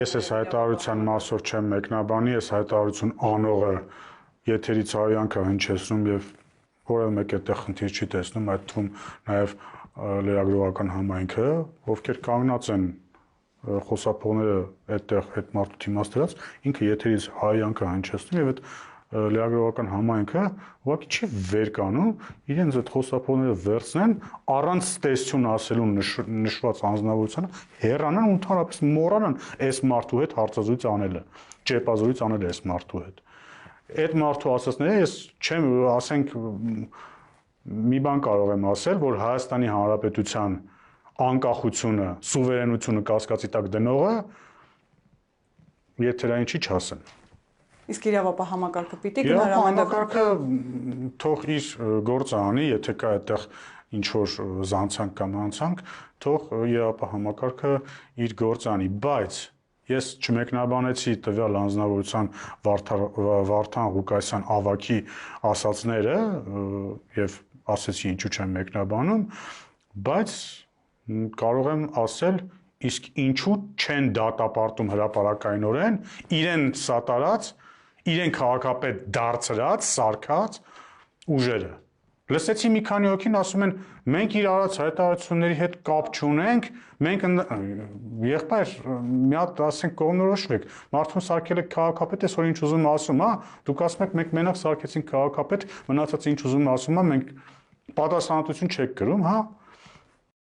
Ես այս հայտարարության մասով չեմ մեկնաբանի, ես հայտարարություն անողը եթերից արյանքը հնչեցնում եւ որևէ մեկ այդտեղ խնդիր չի տեսնում, այդ թվում նաեւ լրագրողական համայնքը, ովքեր կանգնած են խոսափողները այդտեղ այդ մարդու իմաստերած, ինքը եթերից արյանքը հնչեցնում եւ այդ լրագրողական համայնքը ուղղակի չի վեր կանում, իրենց այդ խոսափողները վերցնեն առանց տեսություն ասելու նշված անձնավորությունը հեռանան ու ընդհանրապես մոռանան այս մարդու հետ հարցազրույց անելը, ճեպազրույց անելը այս մարդու հետ։ Այդ մարդու ասածները ես չեմ, ասենք մի բան կարող եմ ասել, որ Հայաստանի Հանրապետության անկախությունը, սուվերենությունը կասկածի տակ դնողը եթերային չի չասեն։ Իսկ իրավապահ համակարգը պիտի համակարգը թող իր գործը անի, եթե կա այդտեղ ինչ որ զանցանք կամ անցանք, թող իրավապահ համակարգը իր գործը անի, բայց ես չմեկնաբանեցի տվյալ անձնավորության Վարդան Ղուկասյան ավագի ասածները եւ ասեցի ինչու չեմ մեկնաբանում, բայց կարող եմ ասել իսկ ինչու չեն դատապարտում հրապարակայնորեն իրեն սատարած իրեն քաղաքապետ դարձրած, սարքած ուժերը։ Լսեցի մի քանի հոգին ասում են մենք իր արած հայտարարությունների հետ կապ չունենք, մենք եղբայր մի հատ ասենք կողմնորոշվեք, մարդուն սարքել եք քաղաքապետ, այսօր ինչ ուզում ասում, հա, դուք ասում եք մենք մենակ սարքեցինք քաղաքապետ, մնացածը ինչ ուզում ասում, հա, մենք պատասխանատվություն չեք կրում, հա։